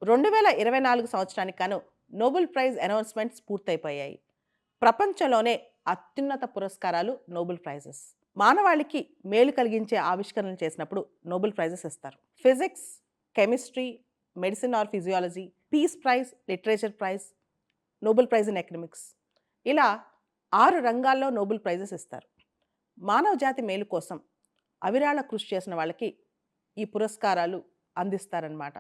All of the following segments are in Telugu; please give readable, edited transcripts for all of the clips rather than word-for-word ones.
2024 సంవత్సరానికి గాను నోబెల్ ప్రైజ్ అనౌన్స్మెంట్స్ పూర్తయిపోయాయి. ప్రపంచంలోనే అత్యున్నత పురస్కారాలు నోబెల్ ప్రైజెస్. మానవాళికి మేలు కలిగించే ఆవిష్కరణలు చేసినప్పుడు నోబెల్ ప్రైజెస్ ఇస్తారు. Physics, chemistry, medicine or physiology, peace prize, literature prize, Nobel prize in economics, ఇలా 6 రంగాల్లో నోబెల్ ప్రైజెస్ ఇస్తారు. మానవ జాతి మేలు కోసం అవిరాళ కృషి చేసిన వాళ్ళకి ఈ పురస్కారాలు అందిస్తారన్నమాట.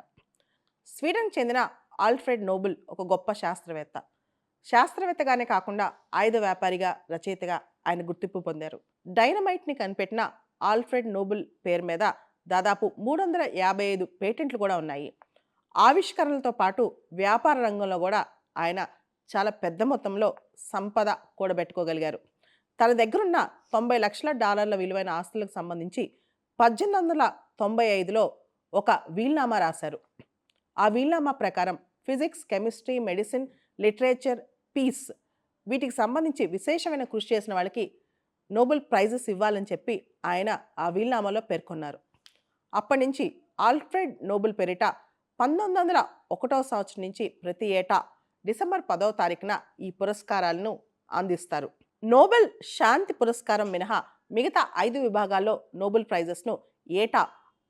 స్వీడన్ చెందిన ఆల్ఫ్రెడ్ నోబెల్ ఒక గొప్ప శాస్త్రవేత్త. శాస్త్రవేత్తగానే కాకుండా ఆయుధ వ్యాపారిగా, రచయితగా ఆయన గుర్తింపు పొందారు. డైనమైట్ని కనిపెట్టిన ఆల్ఫ్రెడ్ నోబెల్ పేరు మీద దాదాపు 355 పేటెంట్లు కూడా ఉన్నాయి. ఆవిష్కరణలతో పాటు వ్యాపార రంగంలో కూడా ఆయన చాలా పెద్ద మొత్తంలో సంపద కూడబెట్టుకోగలిగారు. తన దగ్గరున్న $90 లక్షల విలువైన ఆస్తులకు సంబంధించి 1895లో ఒక వీల్నామా రాశారు. ఆ వీల్నామా ప్రకారం physics, chemistry, medicine, literature, peace వీటికి సంబంధించి విశేషమైన కృషి చేసిన వాళ్ళకి నోబెల్ ప్రైజెస్ ఇవ్వాలని చెప్పి ఆయన ఆ వీల్నామాలో పేర్కొన్నారు. అప్పటి నుంచి ఆల్ఫ్రెడ్ నోబెల్ పేరిట 1901 సంవత్సరం నుంచి ప్రతి ఏటా డిసెంబర్ 10వ తారీఖున ఈ పురస్కారాలను అందిస్తారు. నోబెల్ శాంతి పురస్కారం మినహా మిగతా 5 విభాగాల్లో నోబెల్ ప్రైజెస్ను ఏటా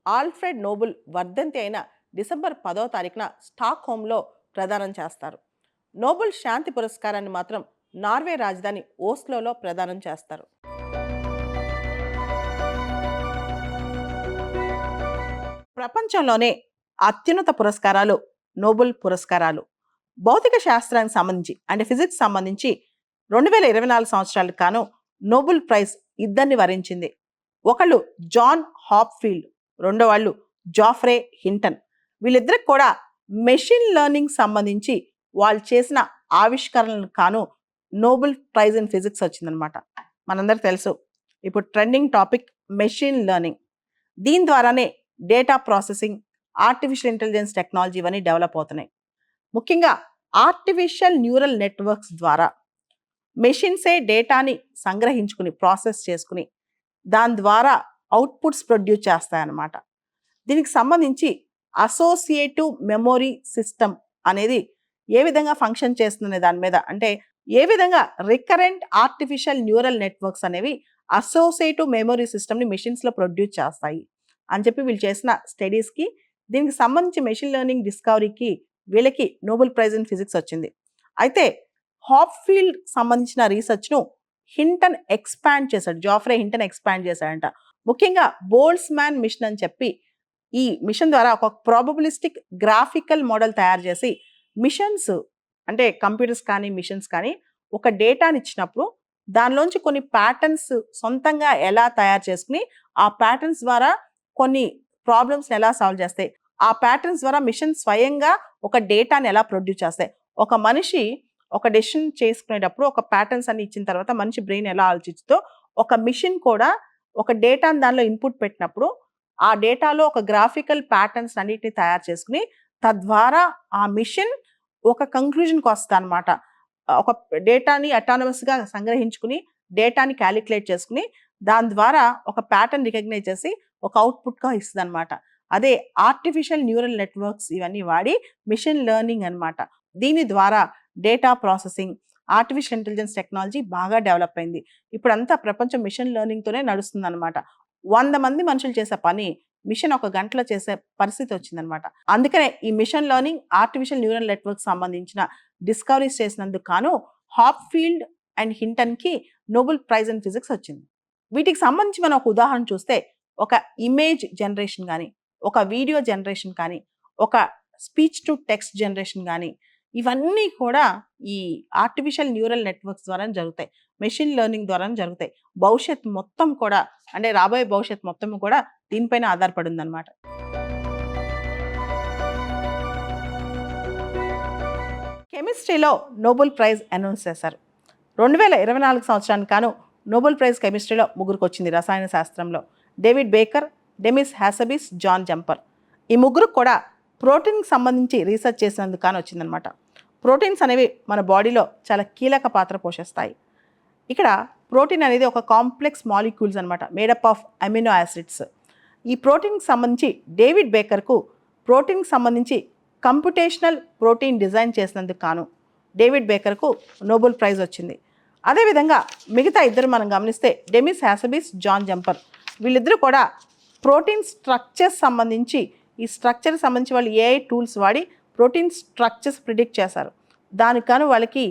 ఆల్ఫ్రెడ్ నోబెల్ వర్ధంతి అయిన డిసెంబర్ 10వ తారీఖున స్టాక్ హోమ్లో ప్రదానం చేస్తారు. నోబెల్ శాంతి పురస్కారాన్ని మాత్రం నార్వే రాజధాని ఓస్లోలో ప్రదానం చేస్తారు. ప్రపంచంలోనే అత్యున్నత పురస్కారాలు నోబెల్ పురస్కారాలు. భౌతిక శాస్త్రానికి సంబంధించి అంటే ఫిజిక్స్ సంబంధించి 2024 సంవత్సరాలకు గాను నోబెల్ ప్రైజ్ ఇద్దరిని వరించింది. ఒకళ్ళు జాన్ హాప్ఫీల్డ్, రెండో వాళ్ళు జాఫ్రే హింటన్. వీళ్ళిద్దరికి కూడా మెషిన్ లెర్నింగ్ సంబంధించి వాళ్ళు చేసిన ఆవిష్కరణలకు గాను నోబెల్ ప్రైజ్ ఇన్ ఫిజిక్స్ వచ్చిందనమాట. మనందరికి తెలుసు ఇప్పుడు ట్రెండింగ్ టాపిక్ మెషిన్ లెర్నింగ్. దీని ద్వారానే data processing, artificial intelligence technology ఇవన్నీ డెవలప్ అవుతున్నాయి. ముఖ్యంగా ఆర్టిఫిషియల్ న్యూరల్ నెట్వర్క్స్ ద్వారా మెషిన్సే డేటాని సంగ్రహించుకుని ప్రాసెస్ చేసుకుని దాని ద్వారా అవుట్పుట్స్ ప్రొడ్యూస్ చేస్తాయన్నమాట. దీనికి సంబంధించి అసోసియేటివ్ మెమొరీ సిస్టమ్ అనేది ఏ విధంగా ఫంక్షన్ చేస్తుందనే దాని మీద, అంటే ఏ విధంగా రికరెంట్ ఆర్టిఫిషియల్ న్యూరల్ నెట్వర్క్స్ అనేవి అసోసియేటివ్ మెమొరీ సిస్టమ్ని మెషిన్స్లో ప్రొడ్యూస్ చేస్తాయి అని చెప్పి వీళ్ళు చేసిన స్టడీస్కి, దీనికి సంబంధించి మెషిన్ లెర్నింగ్ డిస్కవరీకి వీళ్ళకి నోబెల్ ప్రైజ్ ఇన్ ఫిజిక్స్ వచ్చింది. అయితే హాప్ఫీల్డ్ సంబంధించిన రీసెర్చ్ను హింటన్ ఎక్స్పాండ్ చేశాడు, జాఫ్రే హింటన్ ఎక్స్పాండ్ చేశాడంట. ముఖ్యంగా బోల్ట్జ్మాన్ మిషన్ అని చెప్పి ఈ మిషన్ ద్వారా ఒక ప్రాబబిలిస్టిక్ గ్రాఫికల్ మోడల్ తయారు చేసి మిషన్స్ అంటే కంప్యూటర్స్ కానీ మిషన్స్ కానీ ఒక డేటాని ఇచ్చినప్పుడు దానిలోంచి కొన్ని ప్యాటర్న్స్ సొంతంగా ఎలా తయారు చేసుకుని ఆ ప్యాటర్న్స్ ద్వారా కొన్ని ప్రాబ్లమ్స్ని ఎలా సాల్వ్ చేస్తాయి, ఆ ప్యాటర్న్స్ ద్వారా మిషన్ స్వయంగా ఒక డేటాని ఎలా ప్రొడ్యూస్ చేస్తాయి. ఒక మనిషి ఒక డెసిషన్ చేసుకునేటప్పుడు ఒక ప్యాటర్న్స్ అన్ని ఇచ్చిన తర్వాత మనిషి బ్రెయిన్ ఎలా ఆలోచిస్తుందో ఒక మిషన్ కూడా ఒక డేటాని దానిలో ఇన్పుట్ పెట్టినప్పుడు ఆ డేటాలో ఒక గ్రాఫికల్ ప్యాటర్న్స్ అన్నిటిని తయారు చేసుకుని తద్వారా ఆ మిషన్ ఒక కంక్లూజన్కి వస్తుంది అనమాట. ఒక డేటాని అటానమస్గా సంగ్రహించుకుని డేటాని క్యాలిక్యులేట్ చేసుకుని దాని ద్వారా ఒక ప్యాటర్న్ రికగ్నైజ్ చేసి ఒక అవుట్పుట్గా ఇస్తుంది అనమాట. అదే ఆర్టిఫిషియల్ న్యూరల్ నెట్వర్క్స్ ఇవన్నీ వాడి మిషన్ లెర్నింగ్ అనమాట. దీని ద్వారా data processing, artificial intelligence technology బాగా డెవలప్ అయింది. ఇప్పుడంతా ప్రపంచం మిషన్ లెర్నింగ్తోనే నడుస్తుంది అనమాట. 100 మంది మనుషులు చేసే పని మిషన్ ఒక గంటలో చేసే పరిస్థితి వచ్చిందనమాట. అందుకనే ఈ machine learning, artificial neural network సంబంధించిన డిస్కవరీస్ చేసినందుకు గాను హాప్ఫీల్డ్ అండ్ హింటన్కి నోబెల్ ప్రైజ్ ఇన్ ఫిజిక్స్ వచ్చింది. వీటికి సంబంధించి మనం ఒక ఉదాహరణ చూస్తే ఒక ఇమేజ్ జనరేషన్ కానీ, ఒక వీడియో జనరేషన్ కానీ, ఒక స్పీచ్ టు టెక్స్ట్ జనరేషన్ కానీ ఇవన్నీ కూడా ఈ ఆర్టిఫిషియల్ న్యూరల్ నెట్వర్క్స్ ద్వారా జరుగుతాయి, మెషిన్ లెర్నింగ్ ద్వారా జరుగుతాయి. భవిష్యత్ మొత్తం కూడా అంటే రాబోయే భవిష్యత్ మొత్తం కూడా దీనిపైన ఆధారపడి ఉందన్నమాట. కెమిస్ట్రీలో నోబెల్ ప్రైజ్ అనౌన్స్ చేశారు. 2024 సంవత్సరానికి గాను నోబెల్ ప్రైజ్ కెమిస్ట్రీలో ముగ్గురికి వచ్చింది. రసాయన శాస్త్రంలో David Baker, Demis Hassabis, John Jumper. ఈ ముగ్గురు కూడా ప్రోటీన్కి సంబంధించి రీసెర్చ్ చేసినందుకు కానీ వచ్చిందనమాట. ప్రోటీన్స్ అనేవి మన బాడీలో చాలా కీలక పాత్ర పోషిస్తాయి. ఇక్కడ ప్రోటీన్ అనేది ఒక కాంప్లెక్స్ మాలిక్యూల్స్ అనమాట, మేడప్ ఆఫ్ అమినో యాసిడ్స్. ఈ ప్రోటీన్కి సంబంధించి డేవిడ్ బేకర్కు ప్రోటీన్కి సంబంధించి కంప్యూటేషనల్ ప్రోటీన్ డిజైన్ చేసినందుకు గాను డేవిడ్ బేకర్కు నోబెల్ ప్రైజ్ వచ్చింది. అదేవిధంగా మిగతా ఇద్దరు మనం గమనిస్తే డెమిస్ హ్యాసబిస్, జాన్ జంపర్, వీళ్ళిద్దరూ కూడా ప్రోటీన్ స్ట్రక్చర్స్ సంబంధించి ఈ స్ట్రక్చర్ సంబంధించి వాళ్ళు ఏఐ టూల్స్ వాడి ప్రోటీన్ స్ట్రక్చర్స్ ప్రిడిక్ట్ చేశారు. దానికి గాను వాళ్ళకి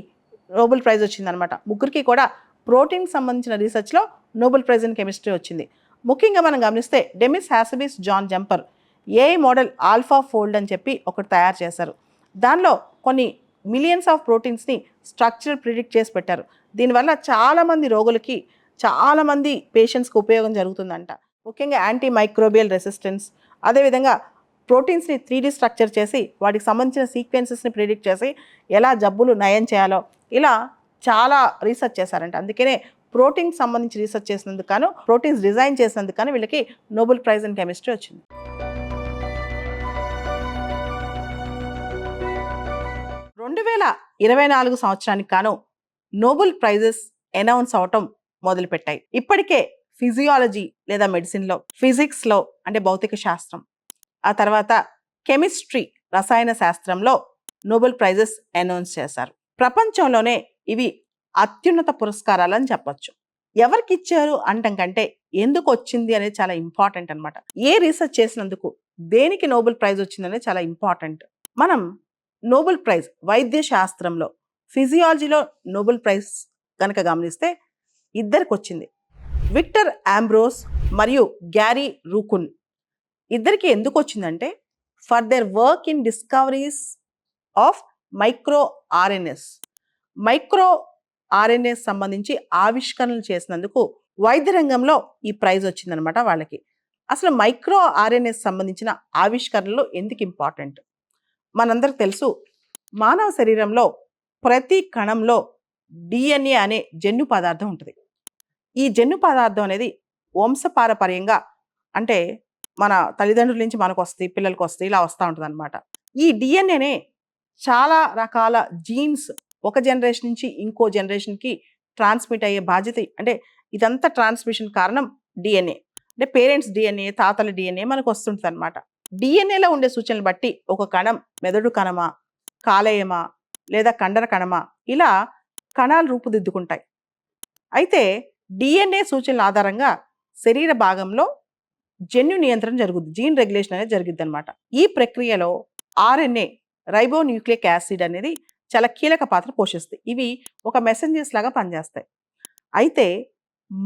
నోబెల్ ప్రైజ్ వచ్చిందనమాట. ముగ్గురికి కూడా ప్రోటీన్ సంబంధించిన రీసెర్చ్లో నోబెల్ ప్రైజ్ ఇన్ కెమిస్ట్రీ వచ్చింది. ముఖ్యంగా మనం గమనిస్తే Demis Hassabis, John Jumper AI model AlphaFold అని చెప్పి ఒకటి తయారు చేశారు. దానిలో కొన్ని మిలియన్స్ ఆఫ్ ప్రోటీన్స్ని స్ట్రక్చర్ ప్రిడిక్ట్ చేసి పెట్టారు. దీనివల్ల చాలామంది రోగులకి, చాలామంది పేషెంట్స్కి ఉపయోగం జరుగుతుందంట. ముఖ్యంగా యాంటీ మైక్రోబియల్ రెసిస్టెన్స్, అదేవిధంగా ప్రోటీన్స్ని 3D స్ట్రక్చర్ చేసి వాటికి సంబంధించిన సీక్వెన్సెస్ని ప్రిడిక్ట్ చేసి ఎలా జబ్బులు నయం చేయాలో ఇలా చాలా రీసెర్చ్ చేశారంట. అందుకనే ప్రోటీన్కి సంబంధించి రీసెర్చ్ చేసినందుకు గాను, ప్రోటీన్స్ డిజైన్ చేసినందుకు గాను వీళ్ళకి నోబెల్ ప్రైజ్ ఇన్ కెమిస్ట్రీ వచ్చింది. 2024 సంవత్సరానికి గాను నోబెల్ ప్రైజెస్ అనౌన్స్ అవటం మొదలుపెట్టాయి. ఇప్పటికే ఫిజియాలజీ లేదా మెడిసిన్లో, ఫిజిక్స్లో అంటే భౌతిక శాస్త్రం, ఆ తర్వాత కెమిస్ట్రీ రసాయన శాస్త్రంలో నోబెల్ ప్రైజెస్ అనౌన్స్ చేశారు. ప్రపంచంలోనే ఇవి అత్యున్నత పురస్కారాలని చెప్పొచ్చు. ఎవరికి ఇచ్చారు అంటం కంటే ఎందుకు వచ్చింది అనేది చాలా ఇంపార్టెంట్ అనమాట. ఏ రీసెర్చ్ చేసినందుకు, దేనికి నోబెల్ ప్రైజ్ వచ్చిందనేది చాలా ఇంపార్టెంట్. మనం నోబెల్ ప్రైజ్ వైద్య శాస్త్రంలో, ఫిజియాలజీలో నోబెల్ ప్రైజ్ కనుక గమనిస్తే ఇద్దరికి వచ్చింది. విక్టర్ ఆంబ్రోస్ మరియు గ్యారీ రూకున్ ఇద్దరికి ఎందుకు వచ్చిందంటే for their work in discoveries of micro RNS. Micro RNS సంబంధించి ఆవిష్కరణలు చేసినందుకు వైద్య రంగంలో ఈ ప్రైజ్ వచ్చిందనమాట వాళ్ళకి. అసలు మైక్రో ఆర్ఎన్ఎస్ సంబంధించిన ఆవిష్కరణలు ఎందుకు ఇంపార్టెంట్? మనందరికి తెలుసు, మానవ శరీరంలో ప్రతి కణంలో డిఎన్ఏ అనే జన్యు పదార్థం ఉంటుంది. ఈ జన్యు పదార్థం అనేది వంశపారపర్యంగా, అంటే మన తల్లిదండ్రుల నుంచి మనకు వస్తాయి, పిల్లలకు వస్తాయి, ఇలా వస్తూ ఉంటుంది అనమాట. ఈ డిఎన్ఏనే చాలా రకాల జీన్స్ ఒక జనరేషన్ నుంచి ఇంకో జనరేషన్కి ట్రాన్స్మిట్ అయ్యే బాధ్యత, అంటే ఇదంతా ట్రాన్స్మిషన్ కారణం డిఎన్ఏ. అంటే పేరెంట్స్ డిఎన్ఏ, తాతల డిఎన్ఏ మనకు వస్తుంటుంది అనమాట. డిఎన్ఏలో ఉండే సూచనలు బట్టి ఒక కణం మెదడు కణమా, కాలేయమా, లేదా కండర కణమా, ఇలా కణాలు రూపుదిద్దుకుంటాయి. అయితే డిఎన్ఏ సూచనల ఆధారంగా శరీర భాగంలో జన్యు నియంత్రణ జరుగుద్ది, జీన్ రెగ్యులేషన్ అనేది జరుగుద్ది అనమాట. ఈ ప్రక్రియలో ఆర్ఎన్ఏ, రైబోన్యూక్లిక్ యాసిడ్ అనేది చాలా కీలక పాత్ర పోషిస్తాయి. ఇవి ఒక మెసెంజర్స్ లాగా పనిచేస్తాయి. అయితే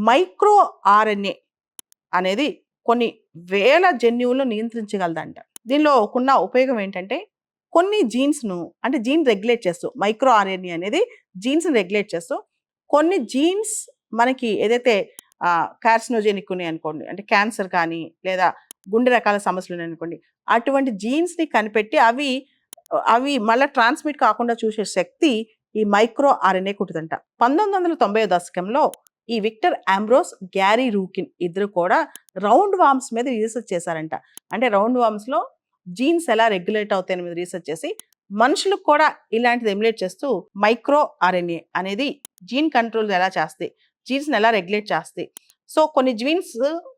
మైక్రో ఆర్ఎన్ఏ అనేది కొన్ని వేల జన్యువులను నియంత్రించగలదంట. దీనిలో ఉన్న ఉపయోగం ఏంటంటే కొన్ని జీన్స్ను, అంటే జీన్ రెగ్యులేట్ చేస్తూ, మైక్రో ఆర్ఎన్ఏ అనేది జీన్స్ని రెగ్యులేట్ చేస్తూ, కొన్ని జీన్స్ మనకి ఏదైతే కార్సినోజెనిక్ ఉన్నాయి అనుకోండి, అంటే క్యాన్సర్ కానీ లేదా గుండె రకాల సమస్యలు ఉన్నాయి అనుకోండి, అటువంటి జీన్స్ని కనిపెట్టి అవి మళ్ళీ ట్రాన్స్మిట్ కాకుండా చూసే శక్తి ఈ మైక్రో ఆర్ఎన్ఏ కుటుందంట. 1990 దశకంలో ఈ విక్టర్ ఆంబ్రోస్, గ్యారీ రూకిన్ ఇద్దరు కూడా రౌండ్ వామ్స్ మీద రీసెర్చ్ చేశారంట. అంటే రౌండ్ వామ్స్లో జీన్స్ ఎలా రెగ్యులేట్ అవుతాయని మీద రీసెర్చ్ చేసి మనుషులకు కూడా ఇలాంటిది ఎమ్యులేట్ చేస్తూ మైక్రో ఆర్ఎన్ఏ అనేది జీన్ కంట్రోల్ ఎలా చేస్తాయి, జీన్స్ని ఎలా రెగ్యులేట్ చేస్తాయి. సో కొన్ని జీన్స్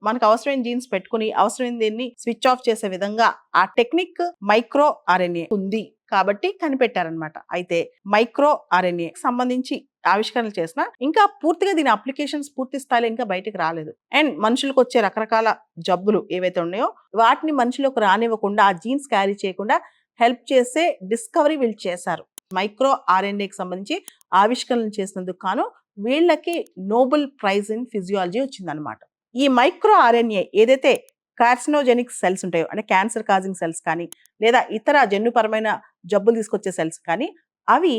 మనకు అవసరమైన జీన్స్ పెట్టుకుని అవసరమైన దీన్ని స్విచ్ ఆఫ్ చేసే విధంగా ఆ టెక్నిక్ మైక్రో ఆర్ఎన్ఏ ఉంది కాబట్టి కనిపెట్టారనమాట. అయితే మైక్రో ఆర్ఎన్ఏ సంబంధించి ఆవిష్కరణలు చేసిన ఇంకా పూర్తిగా దీని అప్లికేషన్స్ పూర్తి స్థాయిలో ఇంకా బయటకు రాలేదు. అండ్ మనుషులకు వచ్చే రకరకాల జబ్బులు ఏవైతే ఉన్నాయో వాటిని మనుషులకు రానివ్వకుండా, ఆ జీన్స్ క్యారీ చేయకుండా హెల్ప్ చేసే డిస్కవరీ వీళ్ళు చేశారు. మైక్రో ఆర్ఎన్ఏకి సంబంధించి ఆవిష్కరణలు చేసినందుకు గాను వీళ్ళకి నోబెల్ ప్రైజ్ ఇన్ ఫిజియాలజీ వచ్చిందనమాట. ఈ మైక్రో ఆర్ఎన్ఏ ఏదైతే కార్సినోజెనిక్ సెల్స్ ఉంటాయో, అంటే క్యాన్సర్ కాజింగ్ సెల్స్ కానీ లేదా ఇతర జన్యుపరమైన జబ్బులు తీసుకొచ్చే సెల్స్ కానీ, అవి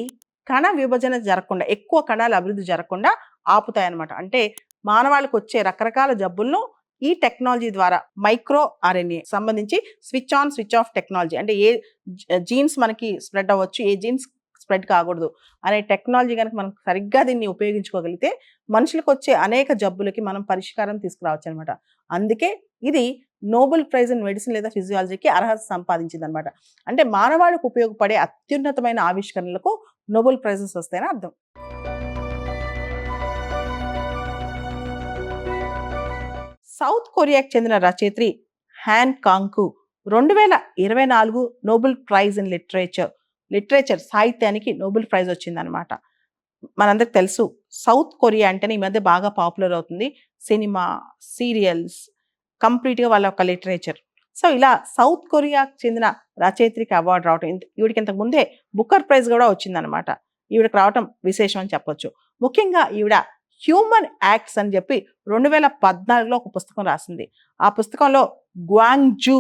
కణ విభజన జరగకుండా, ఎక్కువ కణాలు అభివృద్ధి జరగకుండా ఆపుతాయి అనమాట. అంటే మానవాళికి వచ్చే రకరకాల జబ్బులను ఈ టెక్నాలజీ ద్వారా, మైక్రో ఆర్ఎన్ఏ సంబంధించి switch on switch off technology, అంటే ఏ జీన్స్ మనకి స్ప్రెడ్ అవ్వచ్చు, ఏ జీన్స్ స్ప్రెడ్ కాకూడదు అనే టెక్నాలజీ కనుక మనం సరిగ్గా దీన్ని ఉపయోగించుకోగలిగితే మనుషులకు వచ్చే అనేక జబ్బులకి మనం పరిష్కారం తీసుకురావచ్చు అనమాట. అందుకే ఇది నోబెల్ ప్రైజ్ ఇన్ మెడిసిన్ లేదా ఫిజియాలజీకి అర్హత సంపాదించింది అనమాట. అంటే మానవాళికి ఉపయోగపడే అత్యున్నతమైన ఆవిష్కరణలకు నోబెల్ ప్రైజెస్ వస్తాయని అర్థం. సౌత్ కొరియాకు చెందిన రచయిత్రి హ్యాన్ కాంగ్కు 2024 నోబెల్ ప్రైజ్ ఇన్ లిటరేచర్ సాహిత్యానికి నోబెల్ ప్రైజ్ వచ్చిందనమాట. మనందరికి తెలుసు సౌత్ కొరియా అంటేనే ఈ మధ్య బాగా పాపులర్ అవుతుంది. సినిమా, సీరియల్స్, కంప్లీట్‌గా వాళ్ళ యొక్క లిటరేచర్. సో, ఇలా సౌత్ కొరియాకి చెందిన రచయిత్రికి అవార్డ్ రావటం ఈవిడకి ఇంతకు ముందే బుకర్ ప్రైజ్ గూడా వచ్చిందనమాట. ఈవిడకి రావటం విశేషం అని చెప్పొచ్చు. ముఖ్యంగా ఈవిడ హ్యూమన్ యాక్ట్స్ అని చెప్పి 2014లో ఒక పుస్తకం రాసింది. ఆ పుస్తకంలో గ్వాంగ్‌జూ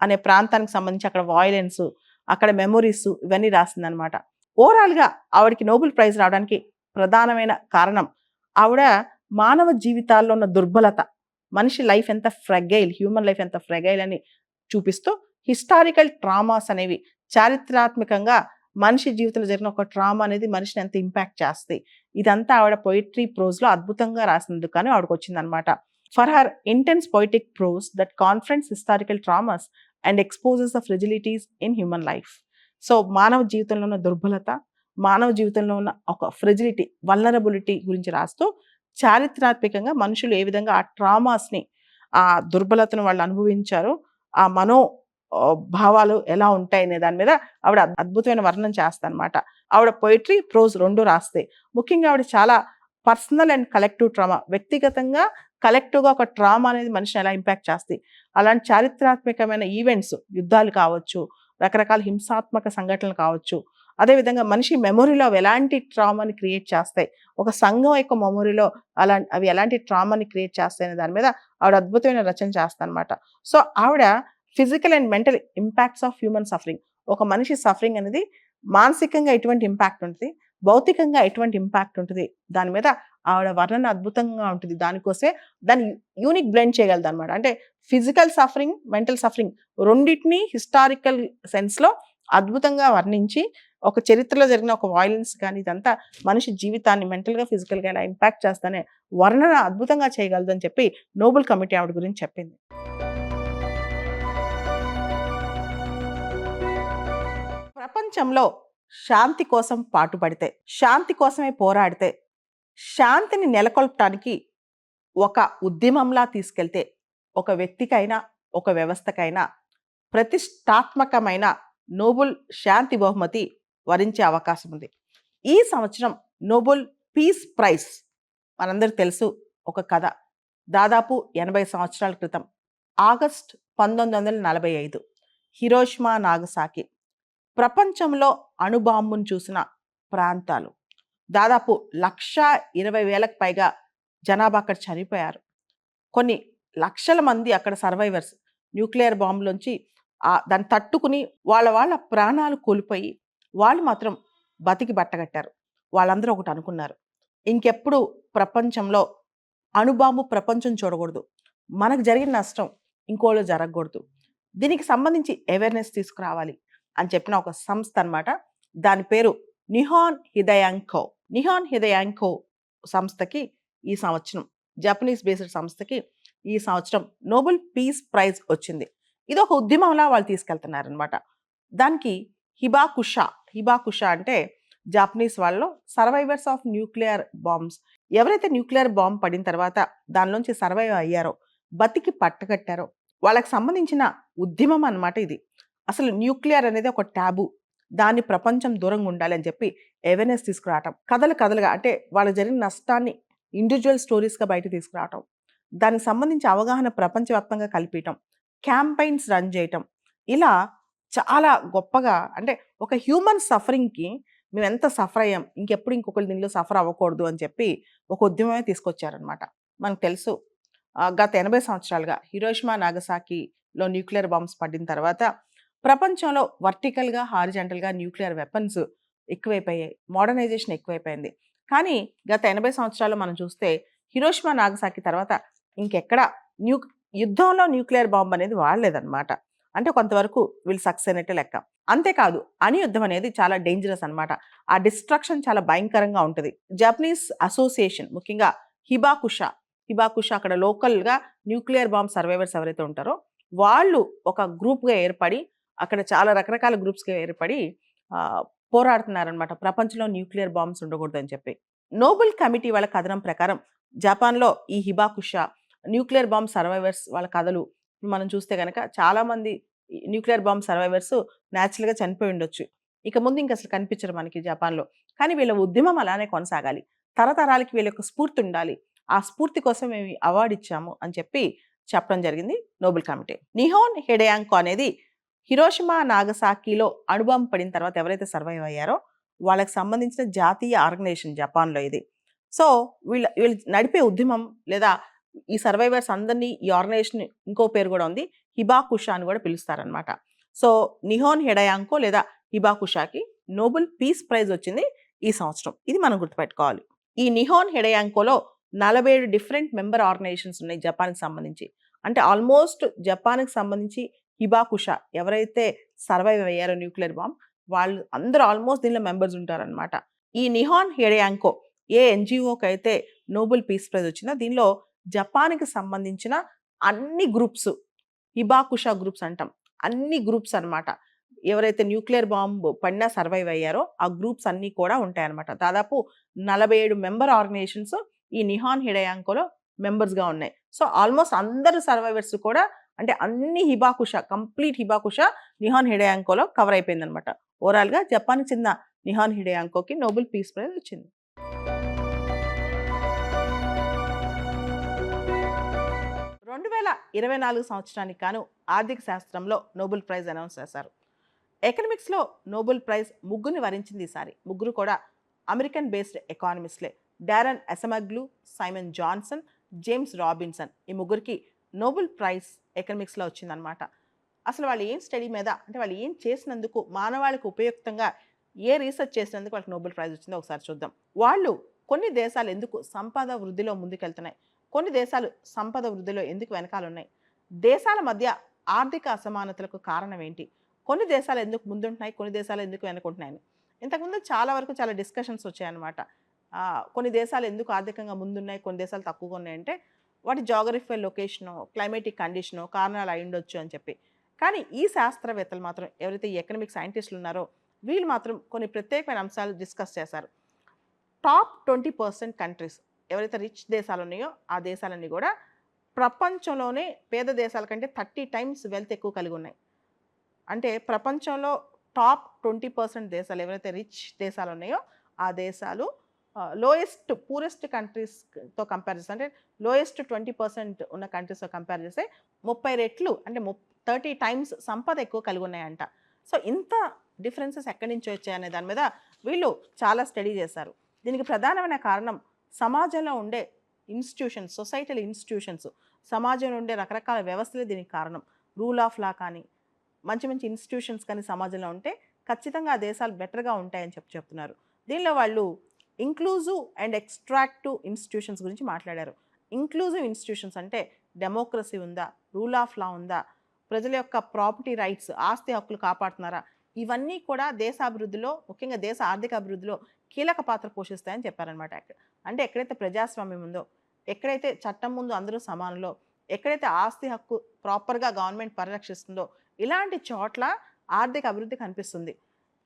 అనే ప్రాంతానికి సంబంధించి అక్కడ వయలెన్స్, అక్కడ మెమోరీస్ ఇవన్నీ రాసిందనమాట. ఓవరాల్‌గా ఆవిడకి నోబెల్ ప్రైజ్ రావడానికి ప్రధానమైన కారణం ఆవిడ మానవ జీవితాల్లో ఉన్న దుర్బలత, మనిషి లైఫ్ ఎంత ఫ్రెగైల్, హ్యూమన్ లైఫ్ ఎంత ఫ్రెగైల్ అని చూపిస్తూ హిస్టారికల్ ట్రామాస్ అనేవి చారిత్రాత్మకంగా మనిషి జీవితంలో జరిగిన ఒక ట్రామా అనేది మనిషిని ఎంత ఇంపాక్ట్ చేస్తాయి. ఇదంతా ఆవిడ పొయిట్రీ ప్రోజ్‌లో అద్భుతంగా రాసినందుకు గాను ఆవిడకొచ్చిందనమాట. For her intense poetic prose that confronts historical traumas and exposes the fragilities in human life. So, మానవ జీవితంలో ఉన్న దుర్బలత, మానవ జీవితంలో ఉన్న ఒక ఫ్రెజిలిటీ, వల్నరబిలిటీ గురించి రాస్తూ చారిత్రాత్మకంగా మనుషులు ఏ విధంగా ఆ ట్రామాస్‌ని, ఆ దుర్బలతను వాళ్ళు అనుభవించారో, ఆ భావాలు ఎలా ఉంటాయనే దాని మీద ఆవిడ అద్భుతమైన వర్ణన చేస్తదనమాట. ఆవిడ పొయట్రీ, ప్రోజ్ 2 రాస్తాయి. ముఖ్యంగా ఆవిడ చాలా పర్సనల్ అండ్ కలెక్టివ్ ట్రామా, వ్యక్తిగతంగా, కలెక్టివ్‌గా ఒక ట్రామా అనేది మనిషిని ఎలా ఇంపాక్ట్ చేస్తాయి. అలాంటి చారిత్రాత్మకమైన ఈవెంట్స్, యుద్ధాలు కావచ్చు, రకరకాల హింసాత్మక సంఘటనలు కావచ్చు, అదేవిధంగా మనిషి మెమొరీలో అవి ఎలాంటి ట్రామాని క్రియేట్ చేస్తాయి, ఒక సంఘం యొక్క మెమొరీలో అవి ఎలాంటి ట్రామాని క్రియేట్ చేస్తాయనే దాని మీద ఆవిడ అద్భుతమైన రచన చేస్తదనమాట. సో, ఆవిడ physical and mental impacts of human suffering, ఒక మనిషి సఫరింగ్ అనేది మానసికంగా ఎటువంటి ఇంపాక్ట్ ఉంటది, భౌతికంగా ఎటువంటి ఇంపాక్ట్ ఉంటది, దాని మీద ఆవిడ వర్ణన అద్భుతంగా ఉంటది. దాన్ని యూనిక్ బ్లెండ్ చేయగలదనమాట. అంటే ఫిజికల్ సఫరింగ్, మెంటల్ సఫరింగ్ రెండిటిని హిస్టారికల్ సెన్స్‌లో అద్భుతంగా వర్ణించి, ఒక చరిత్రలో జరిగిన ఒక వయలెన్స్ కానీ ఇదంతా మనిషి జీవితాన్ని మెంటల్‌గా, ఫిజికల్‌గా ఎలా ఇంపాక్ట్ చేస్తదనే వర్ణన అద్భుతంగా చేయగలదని చెప్పి నోబెల్ కమిటీ ఆవిడ గురించి చెప్పింది. ప్రపంచంలో శాంతి కోసం పాటుపడితే, శాంతి కోసమే పోరాడితే, శాంతిని నెలకొల్పటానికి ఒక ఉద్యమంలా తీసుకెళ్తే, ఒక వ్యక్తికైనా, ఒక వ్యవస్థకైనా ప్రతిష్టాత్మకమైన నోబెల్ శాంతి బహుమతి వరించే అవకాశం ఉంది. ఈ సంవత్సరం నోబెల్ పీస్ ప్రైజ్ మనందరికి తెలుసు ఒక కథ. దాదాపు 80 సంవత్సరాల క్రితం ఆగస్ట్ 1945 హిరోషిమా, నాగసాకి ప్రపంచంలో అణుబాంబును చూసిన ప్రాంతాలు. దాదాపు 1,20,000కి పైగా జనాభా అక్కడ చనిపోయారు. కొన్ని లక్షల మంది అక్కడ సర్వైవర్స్ న్యూక్లియర్ బాంబులోంచి దాన్ని తట్టుకుని వాళ్ళ ప్రాణాలు కోల్పోయి, వాళ్ళు మాత్రం బతికి బట్టగట్టారు. వాళ్ళందరూ ఒకటి అనుకున్నారు, ఇంకెప్పుడు ప్రపంచంలో అణుబాంబు ప్రపంచం చూడకూడదు, మనకు జరిగిన నష్టం ఇంకోళ్ళు జరగకూడదు, దీనికి సంబంధించి అవేర్‌నెస్ తీసుకురావాలి అని చెప్పిన ఒక సంస్థ అనమాట. దాని పేరు నిహాన్ హిదయాంకో. నిహాన్ హిదయాంకో సంస్థకి ఈ సంవత్సరం, జపనీస్ బేస్డ్ సంస్థకి ఈ సంవత్సరం నోబెల్ పీస్ ప్రైజ్ వచ్చింది. ఇది ఒక ఉద్యమంలా వాళ్ళు తీసుకెళ్తున్నారనమాట. దానికి హిబాకుషా అంటే జాపనీస్ వాళ్ళలో సర్వైవర్స్ ఆఫ్ న్యూక్లియర్ బాంబ్స్. ఎవరైతే న్యూక్లియర్ బాంబ్ పడిన తర్వాత దానిలోంచి సర్వైవ్ అయ్యారో, బతికి పట్టగట్టారో, వాళ్ళకి సంబంధించిన ఉద్యమం అనమాట ఇది. అసలు న్యూక్లియర్ అనేది ఒక టాబు, దాన్ని ప్రపంచం దూరంగా ఉండాలి అని చెప్పి అవేర్‌నెస్ తీసుకురావటం, కథలుగా అంటే వాళ్ళకి జరిగిన నష్టాన్ని ఇండివిడ్యువల్ స్టోరీస్‌గా బయటకు తీసుకురావటం, దానికి సంబంధించి అవగాహన ప్రపంచవ్యాప్తంగా కల్పియటం, క్యాంపెయిన్స్ రన్ చేయటం, ఇలా చాలా గొప్పగా, అంటే ఒక హ్యూమన్ సఫరింగ్‌కి మేమెంత సఫర్ అయ్యాం, ఇంకెప్పుడు ఇంకొకళ్ళు దీనిలో సఫర్ అవ్వకూడదు అని చెప్పి ఒక ఉద్యమమే తీసుకొచ్చారనమాట. మనకు తెలుసు గత 80 సంవత్సరాలుగా హిరోషిమా, నాగసాకిలో న్యూక్లియర్ బాంబ్స్ పడిన తర్వాత ప్రపంచంలో వర్టికల్‌గా, హారిజాంటల్‌గా న్యూక్లియర్ వెపన్స్ ఎక్కువైపోయాయి. మోడర్నైజేషన్ ఎక్కువైపోయింది. కానీ గత 80 సంవత్సరాల్లో మనం చూస్తే హిరోషిమా, నాగసాకి తర్వాత ఇంకెక్కడ యుద్ధంలో న్యూక్లియర్ బాంబ్ అనేది వాడలేదనమాట. అంటే కొంతవరకు వీళ్ళు సక్సెస్ అయినట్టే లెక్క. అంతేకాదు అణు యుద్ధం అనేది చాలా డేంజరస్ అనమాట. ఆ డిస్ట్రక్షన్ చాలా భయంకరంగా ఉంటది. జపనీస్ అసోసియేషన్, ముఖ్యంగా హిబాకుషా అక్కడ లోకల్‌గా న్యూక్లియర్ బాంబ్ సర్వైవర్స్ ఎవరైతే ఉంటారో వాళ్ళు ఒక గ్రూప్‌గా ఏర్పడి, అక్కడ చాలా రకరకాల గ్రూప్స్‌గా ఏర్పడి పోరాడుతున్నారనమాట. ప్రపంచంలో న్యూక్లియర్ బాంబ్స్ ఉండకూడదని చెప్పి. నోబెల్ కమిటీ వాళ్ళ కథనం ప్రకారం జపాన్‌లో ఈ హిబాకుషా న్యూక్లియర్ బాంబ్ సర్వైవర్స్ వాళ్ళ కథలు మనం చూస్తే గనక చాలామంది న్యూక్లియర్ బాంబ్ సర్వైవర్స్ న్యాచురల్గా చనిపోయి ఉండొచ్చు. ఇక ముందు ఇంక అసలు కనిపించరు మనకి జపాన్లో. కానీ వీళ్ళ ఉద్యమం అలానే కొనసాగాలి. తరతరాలకి వీళ్ళ యొక్క స్ఫూర్తి ఉండాలి. ఆ స్ఫూర్తి కోసం మేము అవార్డు ఇచ్చాము అని చెప్పి చెప్పడం జరిగింది నోబెల్ కమిటీ. నిహోన్ హెడయాంకో అనేది హిరోషిమా నాగసాకిలో అణుబాంబు పడిన తర్వాత ఎవరైతే సర్వైవ్ అయ్యారో వాళ్ళకి సంబంధించిన జాతీయ ఆర్గనైజేషన్ జపాన్లో ఇది. సో వీళ్ళు నడిపే ఉద్యమం లేదా ఈ సర్వైవర్స్ అందరినీ ఈ ఆర్గనైజేషన్ ఇంకో పేరు కూడా ఉంది, హిబాకుషా అని కూడా పిలుస్తారనమాట. సో నిహోన్ హెడయాంకో లేదా హిబాకుషాకి నోబెల్ పీస్ ప్రైజ్ వచ్చింది ఈ సంవత్సరం. ఇది మనం గుర్తుపెట్టుకోవాలి. ఈ నిహోన్ హెడయాంకోలో 47 డిఫరెంట్ మెంబర్ ఆర్గనైజేషన్స్ ఉన్నాయి జపాన్కి సంబంధించి. అంటే ఆల్మోస్ట్ జపాన్కి సంబంధించి హిబాకుషా ఎవరైతే సర్వైవ్ అయ్యారో న్యూక్లియర్ బాంబ్ వాళ్ళు అందరూ ఆల్మోస్ట్ దీనిలో మెంబర్స్ ఉంటారనమాట. ఈ నిహాన్ హెడయాంకో ఏ ఎన్జిఓకి అయితే నోబెల్ పీస్ ప్రైజ్ వచ్చిందో దీనిలో జపాన్కి సంబంధించిన అన్ని గ్రూప్స్, హిబాకుషా గ్రూప్స్ అంటాం, అన్ని గ్రూప్స్ అనమాట. ఎవరైతే న్యూక్లియర్ బాంబు పడినా సర్వైవ్ అయ్యారో ఆ గ్రూప్స్ అన్నీ కూడా ఉంటాయన్నమాట. దాదాపు 47 మెంబర్ ఆర్గనైజేషన్స్ ఈ నిహాన్ హెడయాంకోలో మెంబర్స్గా ఉన్నాయి. సో ఆల్మోస్ట్ అందరు సర్వైవర్స్ కూడా అంటే అన్ని హిబాకుషా, కంప్లీట్ హిబాకుషా నిహాన్ హెడయాంకోలో కవర్ అయిపోయిందనమాట. ఓవరాల్గా జపాన్కి చెందిన నిహాన్ హెడయాంకోకి నోబెల్ పీస్ ప్రైజ్ వచ్చింది. 2024 సంవత్సరానికి గాను ఆర్థిక శాస్త్రంలో నోబెల్ ప్రైజ్ అనౌన్స్ చేశారు. ఎకనామిక్స్లో నోబెల్ ప్రైజ్ ముగ్గురిని వరించింది ఈసారి. ముగ్గురు కూడా అమెరికన్ బేస్డ్ ఎకానమిస్ట్లే. Daron Acemoglu, Simon Johnson, James Robinson, ఈ ముగ్గురికి నోబెల్ ప్రైజ్ ఎకనామిక్స్లో వచ్చిందనమాట. అసలు వాళ్ళు ఏం స్టడీ మీద అంటే వాళ్ళు ఏం చేసినందుకు, మానవాళికి ఉపయుక్తంగా ఏ రీసెర్చ్ చేసినందుకు వాళ్ళకి నోబెల్ ప్రైజ్ వచ్చిందో ఒకసారి చూద్దాం. వాళ్ళు కొన్ని దేశాలు ఎందుకు సంపద వృద్ధిలో ముందుకెళ్తున్నాయి, కొన్ని దేశాలు సంపద వృద్ధిలో ఎందుకు వెనకాలన్నాయి, దేశాల మధ్య ఆర్థిక అసమానతలకు కారణం ఏంటి, కొన్ని దేశాలు ఎందుకు ముందుంటున్నాయి, కొన్ని దేశాలు ఎందుకు వెనుకుంటున్నాయని ఇంతకుముందు చాలా వరకు చాలా డిస్కషన్స్ వచ్చాయన్నమాట. కొన్ని దేశాలు ఎందుకు ఆర్థికంగా ముందున్నాయి, కొన్ని దేశాలు తక్కువగా ఉన్నాయంటే వాటి జాగ్రఫికల్ లొకేషను, క్లైమేటిక్ కండిషను కారణాలు అయి ఉండొచ్చు అని చెప్పి. కానీ ఈ శాస్త్రవేత్తలు మాత్రం, ఎవరైతే ఈ ఎకనామిక్ సైంటిస్టులు ఉన్నారో వీళ్ళు మాత్రం కొన్ని ప్రత్యేకమైన అంశాలు డిస్కస్ చేశారు. టాప్ 20% కంట్రీస్ ఎవరైతే రిచ్ దేశాలు ఉన్నాయో ఆ దేశాలన్నీ కూడా ప్రపంచంలోనే పేద దేశాల కంటే 30 టైమ్స్ వెల్త్ ఎక్కువ కలిగి ఉన్నాయి. అంటే ప్రపంచంలో టాప్ 20% దేశాలు ఎవరైతే రిచ్ దేశాలు ఉన్నాయో ఆ దేశాలు లోయెస్ట్ పూరెస్ట్ కంట్రీస్తో కంపేర్ చేస్తే, అంటే లోయెస్ట్ 20% ఉన్న కంట్రీస్తో కంపేర్ చేస్తే 30 రెట్లు అంటే 30 టైమ్స్ సంపద ఎక్కువ కలిగి ఉన్నాయంట. సో ఇంత డిఫరెన్సెస్ ఎక్కడి నుంచి వచ్చాయనే దాని మీద వీళ్ళు చాలా స్టడీ చేశారు. దీనికి ప్రధానమైన కారణం సమాజంలో ఉండే ఇన్స్టిట్యూషన్స్, సొసైటల్ ఇన్స్టిట్యూషన్స్, సమాజంలో ఉండే రకరకాల వ్యవస్థలే దీనికి కారణం. రూల్ ఆఫ్ లా కానీ, మంచి మంచి ఇన్స్టిట్యూషన్స్ కానీ సమాజంలో ఉంటే ఖచ్చితంగా ఆ దేశాలు బెటర్గా ఉంటాయని చెప్తున్నారు. దీనిలో వాళ్ళు ఇంక్లూజివ్ అండ్ ఎక్స్ట్రాక్టివ్ ఇన్స్టిట్యూషన్స్ గురించి మాట్లాడారు. ఇంక్లూజివ్ ఇన్స్టిట్యూషన్స్ అంటే డెమోక్రసీ ఉందా, రూల్ ఆఫ్ లా ఉందా, ప్రజల యొక్క ప్రాపర్టీ రైట్స్, ఆస్తి హక్కులు కాపాడుతున్నారా, ఇవన్నీ కూడా దేశ అభివృద్ధిలో, ముఖ్యంగా దేశ ఆర్థిక అభివృద్ధిలో కీలక పాత్ర పోషిస్తాయని చెప్పారనమాట. అంటే ఎక్కడైతే ప్రజాస్వామ్యం ఉందో, ఎక్కడైతే చట్టం ముందు అందరూ సమానులో, ఎక్కడైతే ఆస్తి హక్కు ప్రాపర్గా గవర్నమెంట్ పరిరక్షిస్తుందో ఇలాంటి చోట్ల ఆర్థిక అభివృద్ధి కనిపిస్తుంది.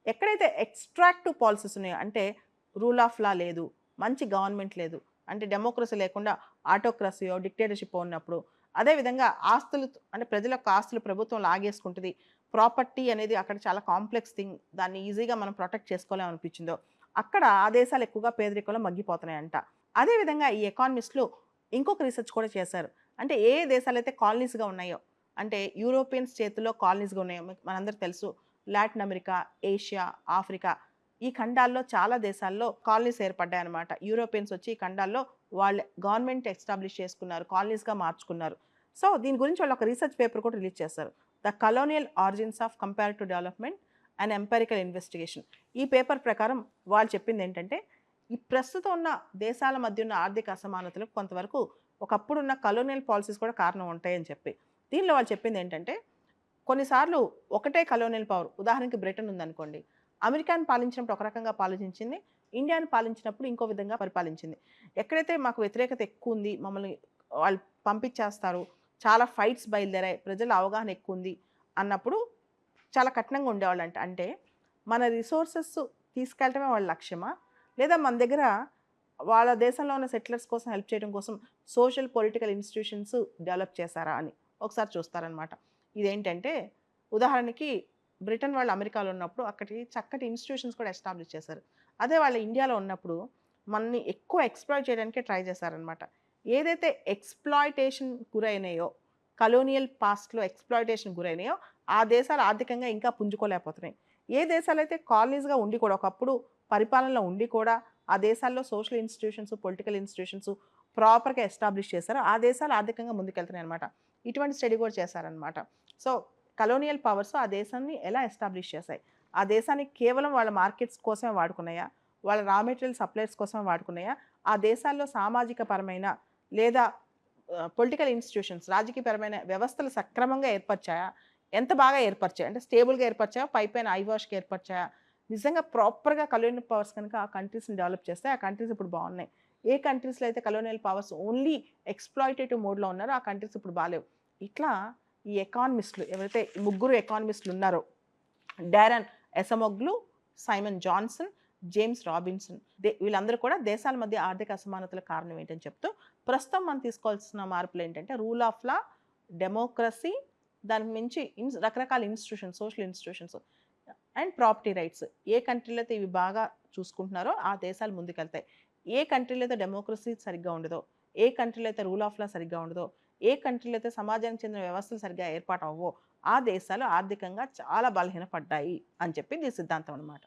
ఎక్కడైతే ఎక్స్ట్రాక్టివ్ పాలసీస్ ఉన్నాయో, అంటే రూల్ ఆఫ్ లా లేదు, మంచి గవర్నమెంట్ లేదు, అంటే డెమోక్రసీ లేకుండా ఆటోక్రసీయో డిక్టేటర్షిప్ ఉన్నప్పుడు, అదేవిధంగా ఆస్తులు అంటే ప్రజల యొక్క ఆస్తులు ప్రభుత్వం లాగేసుకుంటుంది, ప్రాపర్టీ అనేది అక్కడ చాలా కాంప్లెక్స్ థింగ్, దాన్ని ఈజీగా మనం ప్రొటెక్ట్ చేసుకోలేమనిపించిందో అక్కడ ఆ దేశాలు ఎక్కువగా పేదరికంలో మగ్గిపోతున్నాయంట. అదేవిధంగా ఈ ఎకానమిస్టులు ఇంకొక రీసెర్చ్ కూడా చేశారు. అంటే ఏ దేశాలు అయితే కాలనీస్గా ఉన్నాయో, అంటే యూరోపియన్స్ చేతుల్లో కాలనీస్గా ఉన్నాయో, మనందరికీ తెలుసు లాటిన్ అమెరికా, ఏషియా, ఆఫ్రికా ఈ ఖండాల్లో చాలా దేశాల్లో కాలనీస్ ఏర్పడ్డాయి అనమాట. యూరోపియన్స్ వచ్చి ఈ ఖండాల్లో వాళ్ళ గవర్నమెంట్ ఎస్టాబ్లిష్ చేసుకున్నారు, కాలనీస్గా మార్చుకున్నారు. సో దీని గురించి వాళ్ళు ఒక రీసెర్చ్ పేపర్ కూడా రిలీజ్ చేస్తారు. The colonial origins of comparative development and empirical investigation. ఈ పేపర్ ప్రకారం వాళ్ళు చెప్పింది ఏంటంటే, ఈ ప్రస్తుతం ఉన్న దేశాల మధ్య ఉన్న ఆర్థిక అసమానతలకు కొంతవరకు ఒకప్పుడున్న కలోనియల్ పాలసీస్ కూడా కారణం ఉంటాయని చెప్పి. దీనిలో వాళ్ళు చెప్పింది ఏంటంటే, కొన్నిసార్లు ఒకటే కలోనియల్ పవర్, ఉదాహరణకి బ్రిటన్ ఉందనుకోండి, అమెరికాను పాలించినప్పుడు ఒక రకంగా పాలించింది, ఇండియాను పాలించినప్పుడు ఇంకో విధంగా పరిపాలించింది. ఎక్కడైతే మాకు వ్యతిరేకత ఎక్కువ ఉంది, మమ్మల్ని వాళ్ళు పంపించేస్తారు, చాలా ఫైట్స్ బయలుదేరాయి, ప్రజల అవగాహన ఎక్కువ ఉంది అన్నప్పుడు చాలా కఠినంగా ఉండేవాళ్ళంట. అంటే మన రిసోర్సెస్ తీసుకెళ్ళటమే వాళ్ళ లక్ష్యమా, లేదా మన దగ్గర వాళ్ళ దేశంలో ఉన్న సెటిలర్స్ కోసం హెల్ప్ చేయడం కోసం సోషల్ పొలిటికల్ ఇన్స్టిట్యూషన్స్ డెవలప్ చేశారా అని ఒకసారి చూస్తారనమాట. ఇదేంటంటే ఉదాహరణకి బ్రిటన్ వాళ్ళు అమెరికాలో ఉన్నప్పుడు అక్కడి చక్కటి ఇన్‌స్టిట్యూషన్స్ కూడా ఎస్టాబ్లిష్ చేశారు. అదే వాళ్ళు ఇండియాలో ఉన్నప్పుడు మనల్ని ఎక్కువ ఎక్స్‌ప్లాయిట్ చేయడానికే ట్రై చేశారనమాట. ఏదైతే ఎక్స్‌ప్లాయిటేషన్ గురైనాయో, కలోనియల్ పాస్ట్‌లో ఎక్స్‌ప్లాయిటేషన్ గురైనాయో, ఆ దేశాలు ఆర్థికంగా ఇంకా పుంజుకోలేకపోతున్నాయి. ఏ దేశాలైతే కాలనీస్‌గా ఉండి కూడా ఒకప్పుడు పరిపాలనలో ఉండి కూడా ఆ దేశాల్లో సోషల్ ఇన్‌స్టిట్యూషన్స్, పొలిటికల్ ఇన్‌స్టిట్యూషన్స్ ప్రాపర్‌గా ఎస్టాబ్లిష్ చేశారో ఆ దేశాలు ఆర్థికంగా ముందుకెళ్తున్నాయనమాట. ఇటువంటి స్టడీ కూడా చేశారనమాట. సో, కలోనియల్ పవర్స్ ఆ దేశాన్ని ఎలా ఎస్టాబ్లిష్ చేశాయి? ఆ దేశానికి కేవలం వాళ్ళ మార్కెట్స్ కోసమే వాడుకున్నాయా? వాళ్ళ రా మెటీరియల్ సప్లైస్ కోసమే వాడుకున్నాయా? ఆ దేశాల్లో సామాజిక పరమైన లేదా పొలిటికల్ ఇన్‌స్టిట్యూషన్స్ రాజకీయపరమైన వ్యవస్థలు సక్రమంగా ఏర్పరిచాయా? ఎంత బాగా ఏర్పరిచాయి? అంటే స్టేబుల్‌గా ఏర్పరిచాయా? పైపైన ఐవాష్‌గా ఏర్పరిచాయా? నిజంగా ప్రాపర్‌గా కలోనియల్ పవర్స్ కనుక ఆ కంట్రీస్‌ని డెవలప్ చేస్తే ఆ కంట్రీస్ ఇప్పుడు బాగున్నాయి. ఏ కంట్రీస్‌లో అయితే కలోనియల్ పవర్స్ ఓన్లీ ఎక్స్‌ప్లాయిటేటివ్ మోడ్‌లో ఉన్నారో ఆ కంట్రీస్ ఇప్పుడు బాలేవు. ఇట్లా ఈ ఎకానమిస్ట్‌లు ఎవరైతే ఈ ముగ్గురు ఎకానమిస్ట్‌లు ఉన్నారో Daron Acemoglu, Simon Johnson, James Robinson. వీళ్ళందరూ కూడా దేశాల మధ్య ఆర్థిక అసమానతలకు కారణం ఏంటని చెప్తూ, ప్రస్తుతం మనం తీసుకోవాల్సిన మార్పులేంటంటే రూల్ ఆఫ్ లా, డెమోక్రసీ, దానికి మించి రకరకాల institutions, social institutions and property rights. ఏ కంట్రీలో అయితే ఇవి బాగా చూసుకుంటున్నారో ఆ దేశాలు ముందుకెళ్తాయి. ఏ కంట్రీలో అయితే డెమోక్రసీ సరిగ్గా ఉండదో, ఏ కంట్రీలో అయితే రూల్ ఆఫ్ లా సరిగ్గా ఉండదో, ఏ కంట్రీలో అయితే సమాజానికి చెందిన వ్యవస్థలు సరిగ్గా ఏర్పాటవ్వవో, ఆ దేశాలు ఆర్థికంగా చాలా బలహీనపడ్డాయి అని చెప్పి దీని సిద్ధాంతం అనమాట.